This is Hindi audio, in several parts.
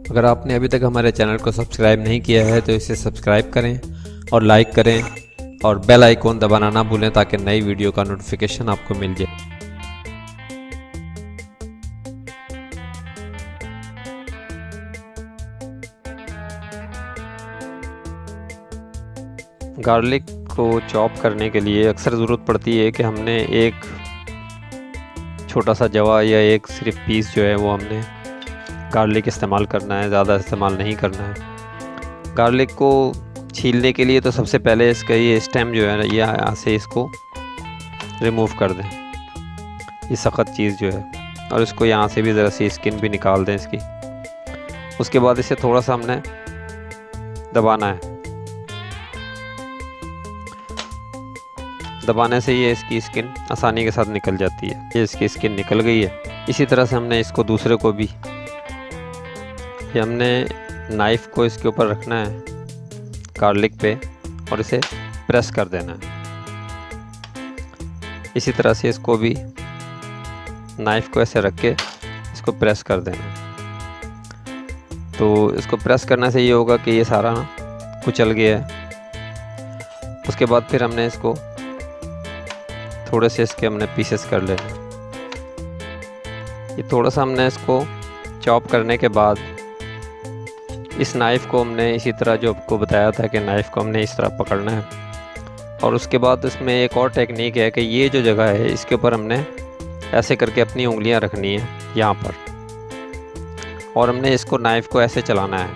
अगर आपने अभी तक हमारे चैनल को सब्सक्राइब नहीं किया है तो इसे सब्सक्राइब करें और लाइक करें और बेल आइकॉन दबाना ना भूलें ताकि नई वीडियो का नोटिफिकेशन आपको मिल जाए। गार्लिक को चॉप करने के लिए अक्सर ज़रूरत पड़ती है कि हमने एक छोटा सा जवा या एक सिर्फ पीस जो है वो हमने गार्लिक इस्तेमाल करना है, ज़्यादा इस्तेमाल नहीं करना है। गार्लिक को छीलने के लिए तो सबसे पहले इसका ये स्टेम जो है ना, ये यहाँ से इसको रिमूव कर दें, ये सख्त चीज़ जो है, और इसको यहाँ से भी ज़रा सी स्किन भी निकाल दें इसकी। उसके बाद इसे थोड़ा सा हमने दबाना है, दबाने से ये इसकी स्किन आसानी के साथ निकल जाती है। ये इसकी स्किन निकल गई है। इसी तरह से हमने इसको दूसरे को भी, ये हमने नाइफ़ को इसके ऊपर रखना है गार्लिक पे और इसे प्रेस कर देना है। इसी तरह से इसको भी नाइफ़ को ऐसे रख के इसको प्रेस कर देना है। तो इसको प्रेस करने से ये होगा कि ये सारा ना कुचल गया है। उसके बाद फिर हमने इसको थोड़े से इसके हमने पीसेस कर लेना। ये थोड़ा सा हमने इसको चॉप करने के बाद इस नाइफ़ को हमने इसी तरह जो आपको बताया था कि नाइफ़ को हमने इस तरह पकड़ना है, और उसके बाद इसमें एक और टेक्निक है कि ये जो जगह है इसके ऊपर हमने ऐसे करके अपनी उंगलियां रखनी है यहाँ पर, और हमने इसको नाइफ़ को ऐसे चलाना है।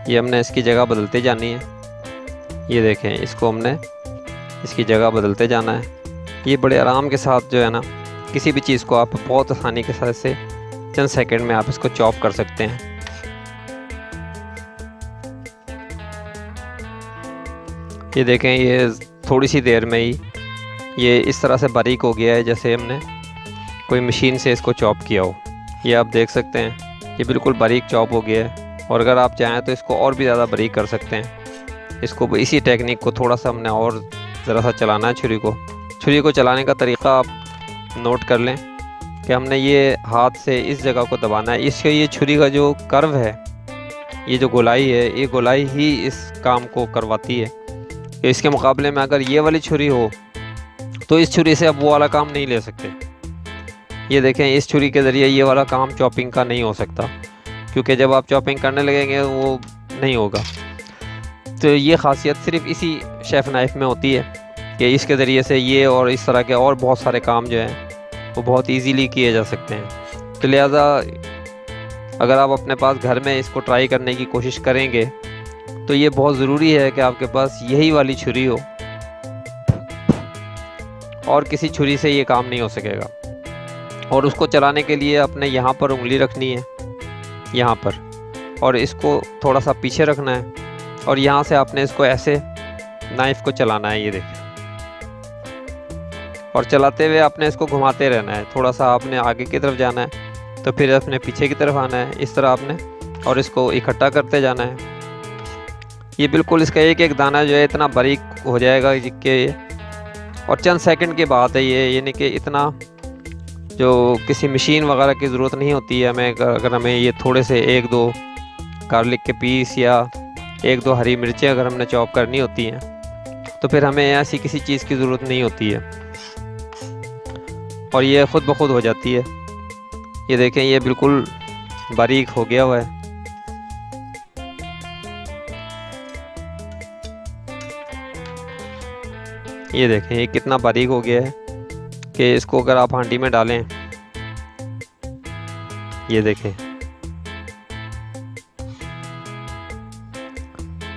ये हमने इसकी जगह बदलते जानी है। ये देखें, इसको हमने इसकी जगह बदलते जाना है। ये बड़े आराम के साथ जो है ना, किसी भी चीज़ को आप बहुत आसानी के साथ से चंद सेकंड में आप इसको चॉप कर सकते हैं। ये देखें, ये थोड़ी सी देर में ही ये इस तरह से बारीक हो गया है जैसे हमने कोई मशीन से इसको चॉप किया हो। ये आप देख सकते हैं, ये बिल्कुल बारीक चॉप हो गया है। और अगर आप चाहें तो इसको और भी ज़्यादा बारीक कर सकते हैं। इसको इसी टेक्निक को थोड़ा सा हमने और ज़रा सा चलाना है। छुरी को चलाने का तरीक़ा आप नोट कर लें कि हमने ये हाथ से इस जगह को दबाना है। इसके ये छुरी का जो कर्व है, ये जो गोलाई है, ये गोलाई ही इस काम को करवाती है। इसके मुकाबले में अगर ये वाली छुरी हो तो इस छुरी से आप वो वाला काम नहीं ले सकते। ये देखें, इस छुरी के ज़रिए ये वाला काम चॉपिंग का नहीं हो सकता, क्योंकि जब आप चॉपिंग करने लगेंगे वो नहीं होगा। तो ये ख़ासियत सिर्फ इसी शेफ़ नाइफ़ में होती है कि इसके ज़रिए से ये और इस तरह के और बहुत सारे काम जो हैं वो बहुत इजीली किए जा सकते हैं। तो लिहाजा अगर आप अपने पास घर में इसको ट्राई करने की कोशिश करेंगे तो ये बहुत ज़रूरी है कि आपके पास यही वाली छुरी हो, और किसी छुरी से ये काम नहीं हो सकेगा। और उसको चलाने के लिए आपने यहाँ पर उंगली रखनी है, यहाँ पर, और इसको थोड़ा सा पीछे रखना है, और यहाँ से आपने इसको ऐसे नाइफ़ को चलाना है। ये देखिए, और चलाते हुए आपने इसको घुमाते रहना है। थोड़ा सा आपने आगे की तरफ जाना है तो फिर अपने पीछे की तरफ आना है, इस तरह आपने, और इसको इकट्ठा करते जाना है। ये बिल्कुल इसका एक एक दाना जो है इतना बारीक हो जाएगा कि, और चंद सेकंड के बाद है ये, यानी कि इतना जो किसी मशीन वगैरह की ज़रूरत नहीं होती है हमें। अगर हमें ये थोड़े से एक दो गार्लिक के पीस या एक दो हरी मिर्चें अगर हमने चॉप करनी होती हैं तो फिर हमें ऐसी किसी चीज़ की ज़रूरत नहीं होती है, और ये ख़ुद ब खुद हो जाती है। ये देखें, ये बिल्कुल बारीक हो गया हुआ है। ये देखें, ये कितना बारीक हो गया है कि इसको अगर आप हांडी में डालें, ये देखें,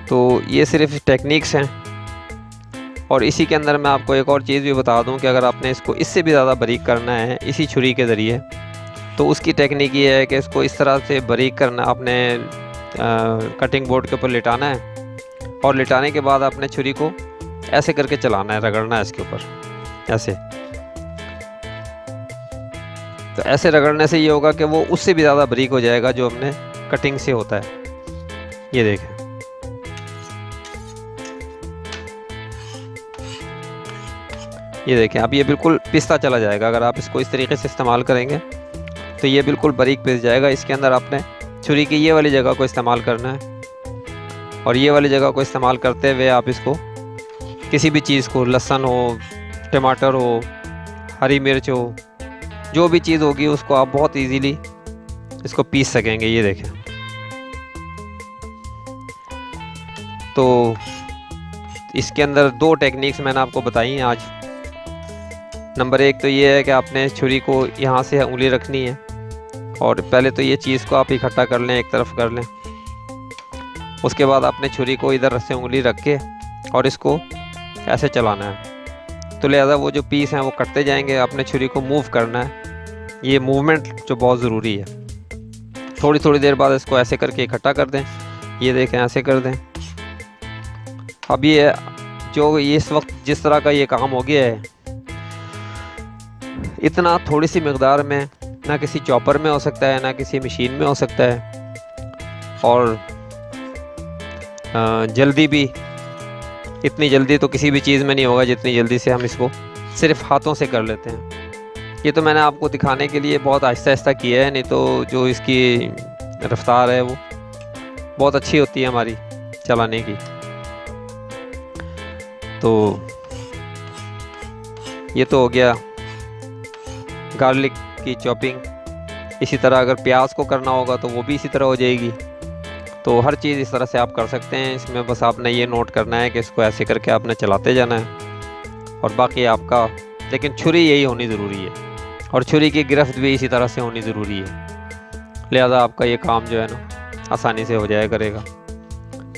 तो ये सिर्फ टेक्निक्स हैं। और इसी के अंदर मैं आपको एक और चीज़ भी बता दूं कि अगर आपने इसको इससे भी ज़्यादा बारीक करना है इसी छुरी के ज़रिए, तो उसकी टेक्निक ये है कि इसको इस तरह से बारीक करना, आपने कटिंग बोर्ड के ऊपर लिटाना है, और लिटाने के बाद आपने छुरी को ऐसे करके चलाना है, रगड़ना है इसके ऊपर ऐसे। तो ऐसे रगड़ने से ये होगा कि वो उससे भी ज़्यादा बारीक हो जाएगा जो हमने कटिंग से होता है। ये देखें, ये देखें, अब ये बिल्कुल पिसता चला जाएगा। अगर आप इसको इस तरीके से इस्तेमाल करेंगे तो ये बिल्कुल बारीक पिस जाएगा। इसके अंदर आपने छुरी की ये वाली जगह को इस्तेमाल करना है, और ये वाली जगह को इस्तेमाल करते हुए आप इसको किसी भी चीज़ को, लहसुन हो, टमाटर हो, हरी मिर्च हो, जो भी चीज़ होगी उसको आप बहुत इजीली इसको पीस सकेंगे। ये देखें, तो इसके अंदर 2 टेक्निक्स मैंने आपको बताई हैं आज। नंबर 1 तो ये है कि आपने छुरी को यहाँ से उंगली रखनी है, और पहले तो ये चीज़ को आप इकट्ठा कर लें, एक तरफ कर लें। उसके बाद आपने छुरी को इधर से उंगली रख के और इसको ऐसे चलाना है, तो लिहाजा वो जो पीस हैं वो कटते जाएंगे। आपने छुरी को मूव करना है, ये मूवमेंट जो बहुत ज़रूरी है। थोड़ी थोड़ी देर बाद इसको ऐसे करके इकट्ठा कर दें। ये देखें, ऐसे कर दें। अब ये जो इस वक्त जिस तरह का ये काम हो गया है, इतना थोड़ी सी मकदार में ना किसी चॉपर में हो सकता है, ना किसी मशीन में हो सकता है, और जल्दी भी, इतनी जल्दी तो किसी भी चीज़ में नहीं होगा जितनी जल्दी से हम इसको सिर्फ हाथों से कर लेते हैं। ये तो मैंने आपको दिखाने के लिए बहुत आहिस्ता आहिस्ता किया है, नहीं तो जो इसकी रफ्तार है वो बहुत अच्छी होती है हमारी चलाने की। तो ये तो हो गया गार्लिक की चॉपिंग। इसी तरह अगर प्याज को करना होगा तो वो भी इसी तरह हो जाएगी। तो हर चीज़ इस तरह से आप कर सकते हैं। इसमें बस आपने ये नोट करना है कि इसको ऐसे करके आपने चलाते जाना है, और बाकी आपका, लेकिन छुरी यही होनी ज़रूरी है, और छुरी की गिरफ्त भी इसी तरह से होनी ज़रूरी है। लिहाजा आपका ये काम जो है ना आसानी से हो जाया करेगा।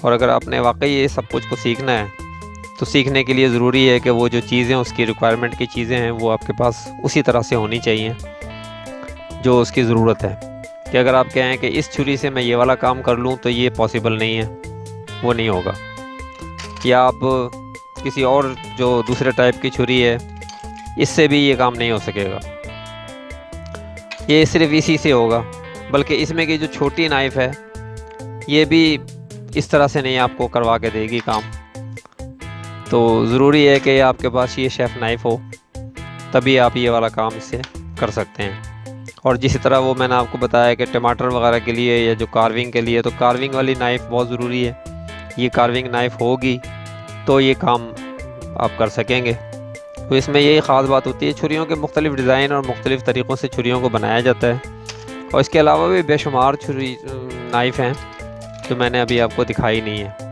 और अगर आपने वाकई ये सब कुछ को सीखना है, तो सीखने के लिए ज़रूरी है कि वो जो चीज़ें, उसकी रिक्वायरमेंट की चीज़ें हैं, वो आपके पास उसी तरह से होनी चाहिए जो उसकी ज़रूरत है। कि अगर आप कहें कि इस छुरी से मैं ये वाला काम कर लूँ, तो ये पॉसिबल नहीं है, वो नहीं होगा। या आप किसी और जो दूसरे टाइप की छुरी है, इससे भी ये काम नहीं हो सकेगा। ये सिर्फ इसी से होगा। बल्कि इसमें की जो छोटी नाइफ़ है, ये भी इस तरह से नहीं आपको करवा के देगी काम। तो ज़रूरी है कि आपके पास ये शेफ़ नाइफ़ हो, तभी आप ये वाला काम इससे कर सकते हैं। और जिस तरह वो मैंने आपको बताया कि टमाटर वगैरह के लिए या जो कार्विंग के लिए, तो कार्विंग वाली नाइफ़ बहुत ज़रूरी है। ये कार्विंग नाइफ़ होगी तो ये काम आप कर सकेंगे। तो इसमें यही ख़ास बात होती है, छुरियों के मुख्तलिफ़ डिज़ाइन और मुख्तलिफ़ तरीक़ों से छुरियों को बनाया जाता है। और इसके अलावा भी बेशुमार छुरी नाइफ़ हैं जो मैंने अभी आपको दिखाई नहीं है।